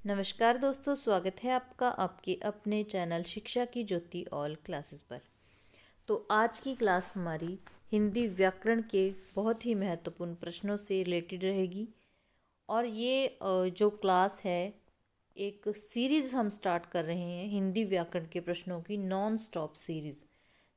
नमस्कार दोस्तों, स्वागत है आपका आपके अपने चैनल शिक्षा की ज्योति ऑल क्लासेस पर। तो आज की क्लास हमारी हिंदी व्याकरण के बहुत ही महत्वपूर्ण प्रश्नों से रिलेटेड रहेगी। और ये जो क्लास है, एक सीरीज़ हम स्टार्ट कर रहे हैं हिंदी व्याकरण के प्रश्नों की, नॉन स्टॉप सीरीज़।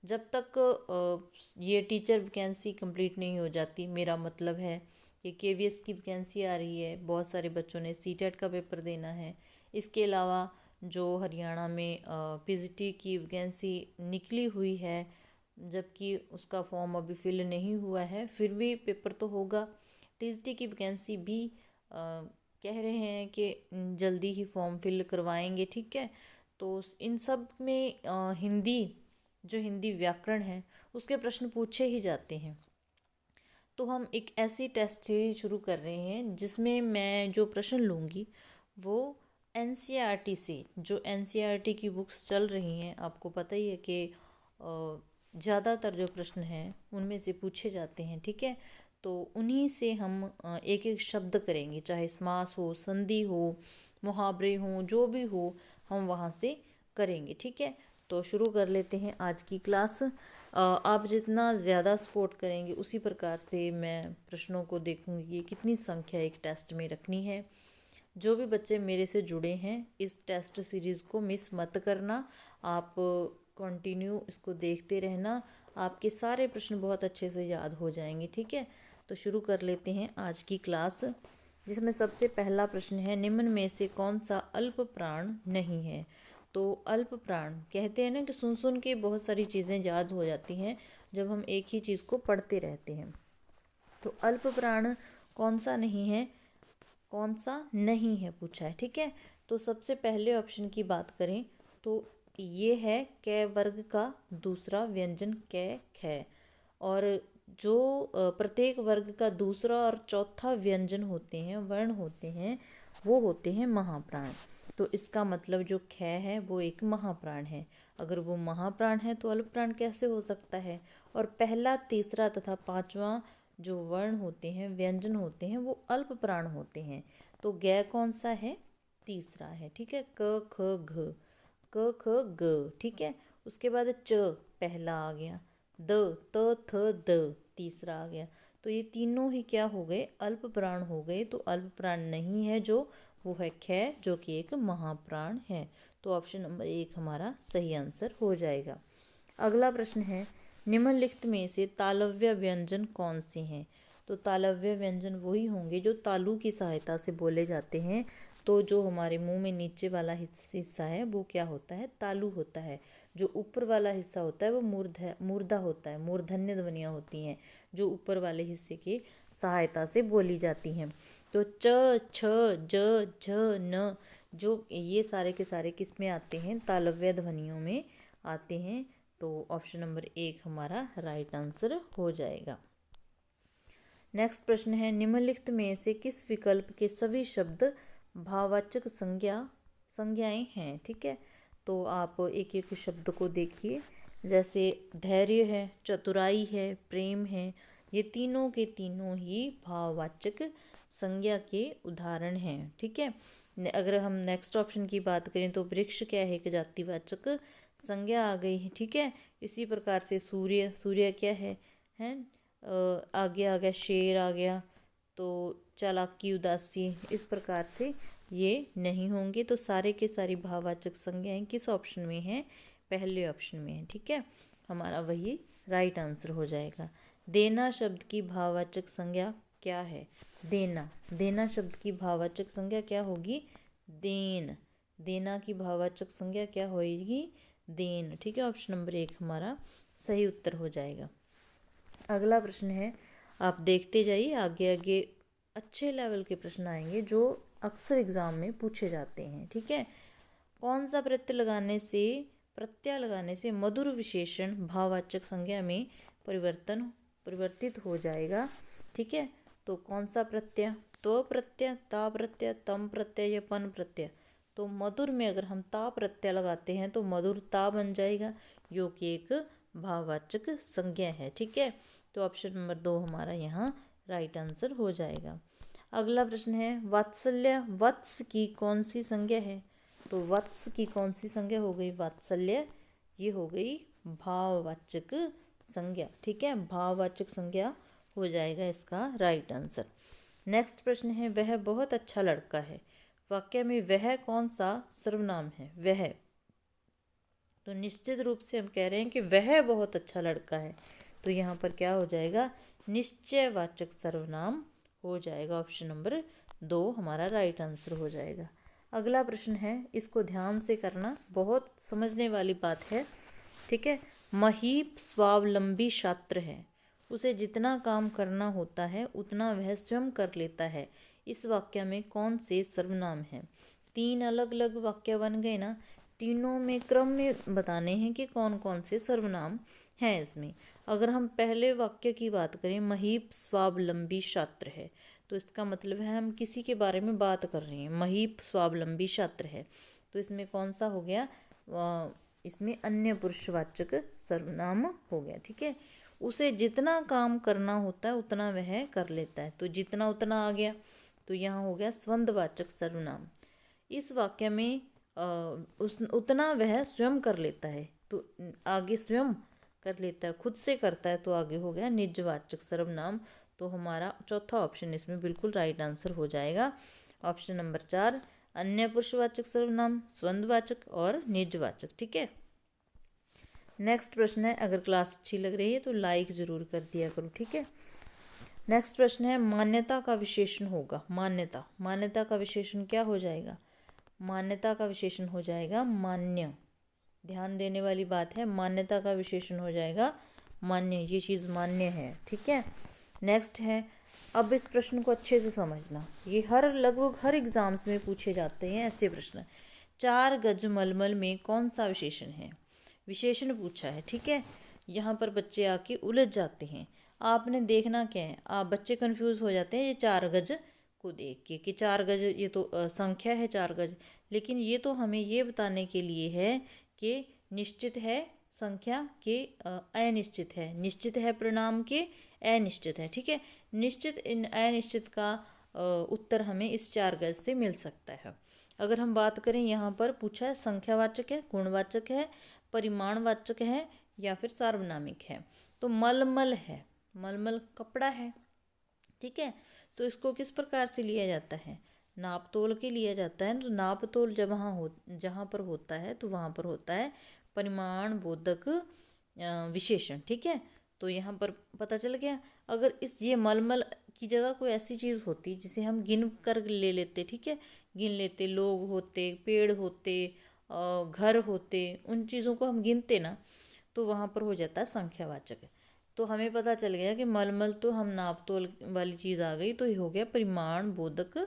जब तक ये टीचर वैकेंसी कंप्लीट नहीं हो जाती, मेरा मतलब है कि केवीएस की वैकेंसी आ रही है, बहुत सारे बच्चों ने सीटेट का पेपर देना है। इसके अलावा जो हरियाणा में पीजीटी की वैकेंसी निकली हुई है, जबकि उसका फॉर्म अभी फिल नहीं हुआ है, फिर भी पेपर तो होगा। टीजीटी की वैकेंसी भी कह रहे हैं कि जल्दी ही फॉर्म फिल करवाएंगे, ठीक है। तो इन सब में हिंदी व्याकरण है उसके प्रश्न पूछे ही जाते हैं। तो हम एक ऐसी टेस्ट सीरीज शुरू कर रहे हैं जिसमें मैं जो प्रश्न लूँगी वो एनसीईआरटी से, जो एनसीईआरटी की बुक्स चल रही हैं, आपको पता ही है कि ज़्यादातर जो प्रश्न हैं उनमें से पूछे जाते हैं, ठीक है। तो उन्हीं से हम एक एक शब्द करेंगे, चाहे समास हो, संधि हो, मुहावरे हों, जो भी हो हम वहाँ से करेंगे, ठीक है। तो शुरू कर लेते हैं आज की क्लास। आप जितना ज़्यादा सपोर्ट करेंगे उसी प्रकार से मैं प्रश्नों को देखूंगी कि कितनी संख्या एक टेस्ट में रखनी है। जो भी बच्चे मेरे से जुड़े हैं, इस टेस्ट सीरीज़ को मिस मत करना, आप कंटिन्यू इसको देखते रहना, आपके सारे प्रश्न बहुत अच्छे से याद हो जाएंगे, ठीक है। तो शुरू कर लेते हैं आज की क्लास, जिसमें सबसे पहला प्रश्न है, निम्न में से कौन सा अल्प प्राण नहीं है। तो अल्प प्राण कहते हैं ना कि सुन सुन के बहुत सारी चीज़ें याद हो जाती हैं जब हम एक ही चीज़ को पढ़ते रहते हैं। तो अल्प प्राण कौन सा नहीं है, कौन सा नहीं है पूछा है, ठीक है। तो सबसे पहले ऑप्शन की बात करें तो ये है कै वर्ग का दूसरा व्यंजन कै ख। और जो प्रत्येक वर्ग का दूसरा और चौथा व्यंजन होते हैं, वर्ण होते हैं, वो होते हैं महाप्राण। तो इसका मतलब जो ख है वो एक महाप्राण है। अगर वो महाप्राण है तो अल्प प्राण कैसे हो सकता है। और पहला, तीसरा तथा पांचवा जो वर्ण होते हैं, व्यंजन होते हैं, वो अल्प प्राण होते हैं। तो गै कौन सा है, तीसरा है, ठीक है। क ख घ, क ख ग, ठीक है। उसके बाद च पहला आ गया, द त थ द तीसरा आ गया। तो ये तीनों ही क्या हो गए, अल्प प्राण हो गए। तो अल्प प्राण नहीं है जो, वो है ख, जो कि एक महाप्राण है। तो ऑप्शन नंबर 1 हमारा सही आंसर हो जाएगा। अगला प्रश्न है, निम्नलिखित में से तालव्य व्यंजन कौन से हैं। तो तालव्य व्यंजन वही होंगे जो तालु की सहायता से बोले जाते हैं। तो जो हमारे मुंह में नीचे वाला हिस्सा है वो क्या होता है, तालु होता है। जो ऊपर वाला हिस्सा होता है वो मूर्धा होता है, मूर्धन्य ध्वनियाँ होती हैं जो ऊपर वाले हिस्से के सहायता से बोली जाती हैं। तो च, छ, ज, झ, न, जो ये सारे के सारे किस में आते हैं, तालव्य ध्वनियों में आते हैं। तो ऑप्शन नंबर 1 हमारा राइट आंसर हो जाएगा। नेक्स्ट प्रश्न है, निम्नलिखित में से किस विकल्प के सभी शब्द भाववाचक संज्ञाएं हैं, ठीक है। तो आप एक एक शब्द को देखिए, जैसे धैर्य है, चतुराई है, प्रेम है, ये तीनों के तीनों ही भाववाचक संज्ञा के उदाहरण हैं, ठीक है। अगर हम नेक्स्ट ऑप्शन की बात करें तो वृक्ष क्या है, एक जातिवाचक संज्ञा आ गई है, ठीक है। इसी प्रकार से सूर्य क्या है आगे आ गया, शेर आ गया। तो चालाकी, उदासी, इस प्रकार से ये नहीं होंगे। तो सारे के सारी भाववाचक संज्ञाएं किस ऑप्शन में हैं, पहले ऑप्शन में है, ठीक है। हमारा वही राइट आंसर हो जाएगा। देना शब्द की भाववाचक संज्ञा क्या है, देना शब्द की भाववाचक संज्ञा क्या होगी, देन। देना की भाववाचक संज्ञा क्या होगी, देन, ठीक है। ऑप्शन नंबर 1 हमारा सही उत्तर हो जाएगा। अगला प्रश्न है, आप देखते जाइए, आगे आगे अच्छे लेवल के प्रश्न आएंगे जो अक्सर एग्जाम में पूछे जाते हैं, ठीक है। कौन सा प्रत्यय लगाने से मधुर विशेषण भाववाचक संज्ञा में परिवर्तित हो जाएगा, ठीक है। तो कौन सा प्रत्यय, तो प्रत्यय, ता प्रत्यय, तम प्रत्यय या पन प्रत्यय। तो मधुर में अगर हम ता प्रत्यय लगाते हैं तो मधुरता बन जाएगा, जो कि एक भाववाचक संज्ञा है, ठीक है। तो ऑप्शन नंबर 2 हमारा यहाँ राइट आंसर हो जाएगा। अगला प्रश्न है वात्सल्य वत्स की कौन सी संज्ञा है? तो वत्स की कौन सी संज्ञा हो गई? वात्सल्य, ये हो गई भाववाचक संज्ञा। ठीक है, भाववाचक संज्ञा हो जाएगा इसका राइट आंसर। नेक्स्ट प्रश्न है वह बहुत अच्छा लड़का है। वाक्य में वह कौन सा सर्वनाम है? वह, तो निश्चित रूप से हम कह रहे हैं कि वह बहुत अच्छा लड़का है, तो यहाँ पर क्या हो जाएगा? निश्चयवाचक सर्वनाम हो जाएगा। ऑप्शन नंबर 2 हमारा राइट आंसर हो जाएगा। अगला प्रश्न है, इसको ध्यान से करना, बहुत समझने वाली बात है। ठीक है, महीप स्वावलंबी छात्र है, उसे जितना काम करना होता है उतना वह स्वयं कर लेता है। इस वाक्य में कौन से सर्वनाम हैं? 3 अलग अलग वाक्य बन गए ना, तीनों में क्रम में बताने हैं कि कौन कौन से सर्वनाम हैं इसमें। अगर हम पहले वाक्य की बात करें, महीप स्वावलंबी छात्र है, तो इसका मतलब है हम किसी के बारे में बात कर रहे हैं। महीप स्वावलंबी छात्र है, तो इसमें कौन सा हो गया? इसमें अन्य पुरुषवाचक सर्वनाम हो गया। ठीक है, उसे जितना काम करना होता है उतना वह कर लेता है, तो जितना उतना आ गया, तो यहाँ हो गया संबंधवाचक सर्वनाम। इस वाक्य में उतना वह स्वयं कर लेता है, तो आगे स्वयं कर लेता है, खुद से करता है, तो आगे हो गया निजवाचक सर्वनाम। तो हमारा चौथा ऑप्शन इसमें बिल्कुल राइट आंसर हो जाएगा। ऑप्शन नंबर 4 अन्य पुरुषवाचक सर्वनाम, द्वंद्ववाचक और निजवाचक। ठीक है, नेक्स्ट प्रश्न है, अगर क्लास अच्छी लग रही है तो लाइक जरूर कर दिया करो। ठीक है, नेक्स्ट प्रश्न है मान्यता का विशेषण होगा। मान्यता, मान्यता का विशेषण क्या हो जाएगा? मान्यता का विशेषण हो जाएगा मान्य। ध्यान देने वाली बात है, मान्यता का विशेषण हो जाएगा मान्य, ये चीज़ मान्य है। ठीक है, नेक्स्ट है, अब इस प्रश्न को अच्छे से समझना, ये लगभग हर एग्जाम्स में पूछे जाते हैं ऐसे प्रश्न। 4 गज मलमल में कौन सा विशेषण है? विशेषण पूछा है। ठीक है, यहाँ पर बच्चे आके उलझ जाते हैं। आपने देखना क्या है, आप बच्चे कंफ्यूज हो जाते हैं ये 4 गज को देख के कि 4 गज ये तो संख्या है 4 गज, लेकिन ये तो हमें ये बताने के लिए है कि निश्चित है संख्या के अनिश्चित है, निश्चित है परिणाम के अनिश्चित है। ठीक है, निश्चित इन अनिश्चित का उत्तर हमें इस 4 गज से मिल सकता है। अगर हम बात करें, यहाँ पर पूछा है संख्यावाचक है, गुणवाचक है, परिमाणवाचक है या फिर सार्वनामिक है, तो मलमल है, मलमल कपड़ा है। ठीक है, तो इसको किस प्रकार से लिया जाता है? नाप तोल के लिया जाता है। तो नाप तोल जहाँ पर होता है तो वहाँ पर होता है परिमाण बोधक विशेषण। ठीक है, तो यहाँ पर पता चल गया। अगर ये मलमल की जगह कोई ऐसी चीज़ होती जिसे हम गिन कर ले लेते, ठीक है, गिन लेते, लोग होते, पेड़ होते, घर होते, उन चीज़ों को हम गिनते ना, तो वहाँ पर हो जाता है संख्यावाचक। तो हमें पता चल गया कि मलमल तो हम नाप तोल वाली चीज़ आ गई, तो ये हो गया परिमाण बोधक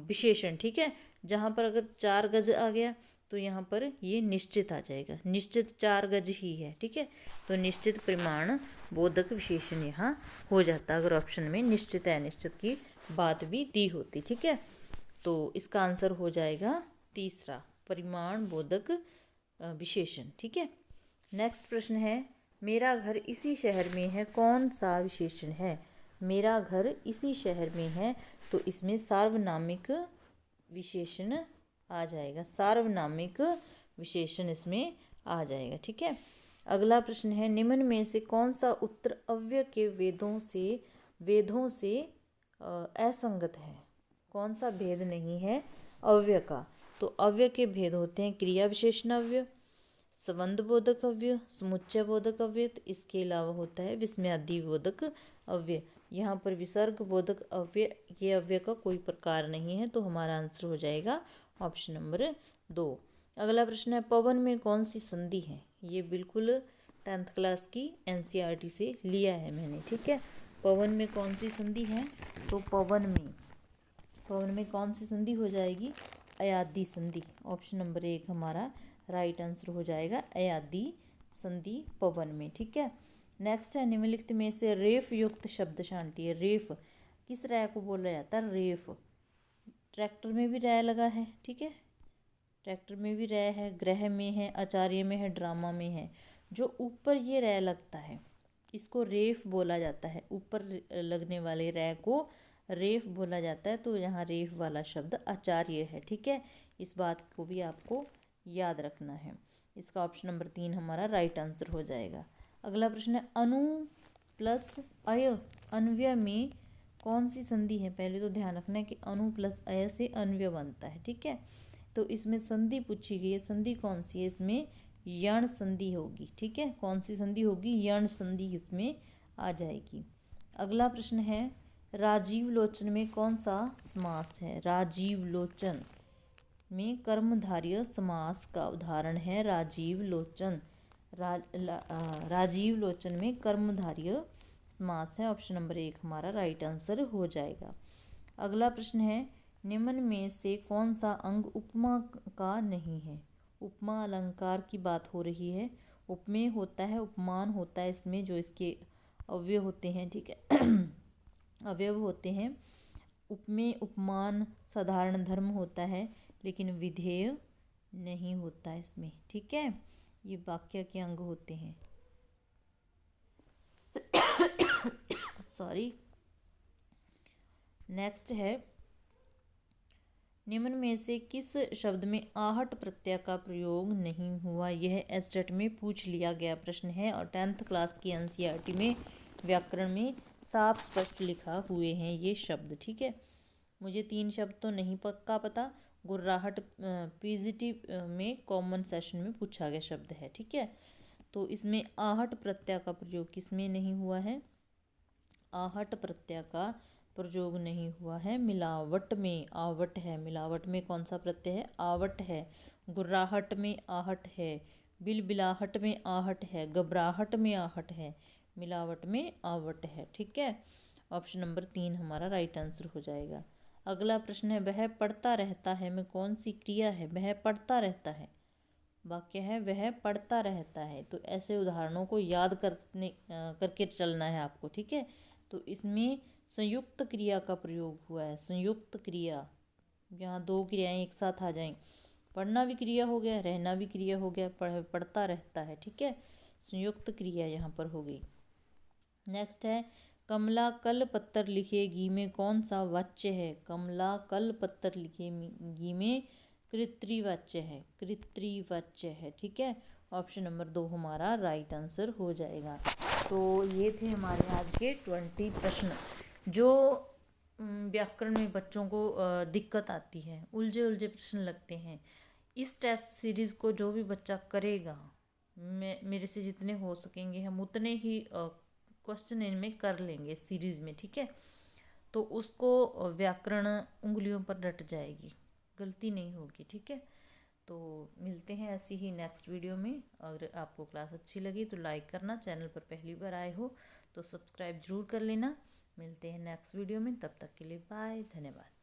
विशेषण। ठीक है, जहाँ पर अगर 4 गज आ गया तो यहाँ पर ये निश्चित आ जाएगा, निश्चित 4 गज ही है। ठीक है, तो निश्चित परिमाण बोधक विशेषण यहाँ हो जाता अगर ऑप्शन में निश्चित अनिश्चित की बात भी दी होती। ठीक है, तो इसका आंसर हो जाएगा तीसरा, परिमाण बोधक विशेषण। ठीक है, नेक्स्ट प्रश्न है मेरा घर इसी शहर में है, कौन सा विशेषण है? मेरा घर इसी शहर में है, तो इसमें सार्वनामिक विशेषण आ जाएगा, सार्वनामिक विशेषण इसमें आ जाएगा। ठीक है, अगला प्रश्न है निम्न में से कौन सा उत्तर अव्यय के वेदों से असंगत है? कौन सा भेद नहीं है अव्यय का? तो अव्यय के भेद होते हैं क्रिया विशेषण अव्यय, संबंध बोधक अव्यय, समुच्चय बोधक अव्यय, इसके अलावा होता है विस्मयादि बोधक अव्यय। यहाँ पर विसर्ग बोधक अव्यय, ये अव्यय का कोई प्रकार नहीं है, तो हमारा आंसर हो जाएगा ऑप्शन नंबर 2। अगला प्रश्न है पवन में कौन सी संधि है? ये बिल्कुल 10th क्लास की NCERT से लिया है मैंने। ठीक है, पवन में कौन सी संधि है? तो पवन में कौन सी संधि हो जाएगी? अयादि संधि। ऑप्शन नंबर 1 हमारा राइट आंसर हो जाएगा, अयादि संधि पवन में। ठीक है, नेक्स्ट है निम्नलिखित में से रेफ युक्त शब्द शांति है। रेफ किस रय को बोला जाता है? रेफ। ट्रैक्टर में भी रय लगा है। ठीक है, ट्रैक्टर में भी रय है, ग्रह में है, आचार्य में है, ड्रामा में है। जो ऊपर ये रय लगता है इसको रेफ बोला जाता है, ऊपर लगने वाले रय को रेफ बोला जाता है, तो यहाँ रेफ वाला शब्द आचार्य है। ठीक है, इस बात को भी आपको याद रखना है। इसका ऑप्शन नंबर 3 हमारा राइट आंसर हो जाएगा। अगला प्रश्न है अनु प्लस अय अन्वय में कौन सी संधि है। पहले तो ध्यान रखना है कि अनु प्लस अय से अन्वय बनता है। ठीक है, तो इसमें संधि पूछी गई है, संधि कौन सी है, इसमें यण संधि होगी। ठीक है, कौन सी संधि होगी, यण संधि इसमें आ जाएगी। अगला प्रश्न है राजीव लोचन में कौन सा समास है। राजीव लोचन में कर्मधारय समास का उदाहरण है राजीव लोचन। राजीव लोचन में कर्मधारय समास है। ऑप्शन नंबर 1 हमारा राइट आंसर हो जाएगा। अगला प्रश्न है निम्न में से कौन सा अंग उपमा का नहीं है। उपमा अलंकार की बात हो रही है। उपमेय होता है, उपमान होता है, इसमें जो इसके अवयव होते हैं। ठीक है अवयव होते हैं। उपमेय उपमान साधारण धर्म होता है, लेकिन विधेय नहीं होता इसमें। ठीक है, ये वाक्य के अंग होते हैं। सॉरी। नेक्स्ट है निम्न में से किस शब्द में आहट प्रत्यय का प्रयोग नहीं हुआ। यह एसटेट में पूछ लिया गया प्रश्न है और 10th क्लास की एनसीईआरटी में व्याकरण में साफ स्पष्ट लिखा हुए हैं ये शब्द। ठीक है, मुझे 3 शब्द तो नहीं पक्का पता। गुर्राहट पीजीटी में कॉमन सेशन में पूछा गया शब्द है। ठीक है, तो इसमें आहट प्रत्यय का प्रयोग किसमें नहीं हुआ है। आहट प्रत्यय का प्रयोग नहीं हुआ है मिलावट में। आवट है, मिलावट में कौन सा प्रत्यय है, आवट है। गुर्राहट में आहट है, बिलबिलाहट में आहट है, घबराहट में आहट है, मिलावट में आवट है। ठीक है, ऑप्शन नंबर 3 हमारा राइट आंसर हो जाएगा। अगला प्रश्न है वह पढ़ता रहता है में कौन सी क्रिया है। वह पढ़ता रहता है वाक्य है, वह पढ़ता रहता है। तो ऐसे उदाहरणों को याद करके चलना है आपको। ठीक है, तो इसमें संयुक्त क्रिया का प्रयोग हुआ है। संयुक्त क्रिया, यहाँ 2 क्रियाएं एक साथ आ जाएं। पढ़ना भी क्रिया हो गया, रहना भी क्रिया हो गया, पढ़ता रहता है। ठीक है, संयुक्त क्रिया यहाँ पर हो गई। नेक्स्ट है कमला कल पत्तर लिखेगी में कौन सा वाच्य है। कमला कल पत्तर लिखेगी में कृत्रिवाच्य है, कृत्रिवाच्य है। ठीक है, ऑप्शन नंबर 2 हमारा राइट आंसर हो जाएगा। तो ये थे हमारे आज के 20 प्रश्न जो व्याकरण में बच्चों को दिक्कत आती है, उलझे उलझे प्रश्न लगते हैं। इस टेस्ट सीरीज़ को जो भी बच्चा करेगा, मेरे से जितने हो सकेंगे हम उतने ही क्वेश्चन इनमें कर लेंगे सीरीज़ में। ठीक है, तो उसको व्याकरण उंगलियों पर रट जाएगी, गलती नहीं होगी। ठीक है, तो मिलते हैं ऐसी ही नेक्स्ट वीडियो में। अगर आपको क्लास अच्छी लगी तो लाइक करना, चैनल पर पहली बार आए हो तो सब्सक्राइब जरूर कर लेना। मिलते हैं नेक्स्ट वीडियो में, तब तक के लिए बाय, धन्यवाद।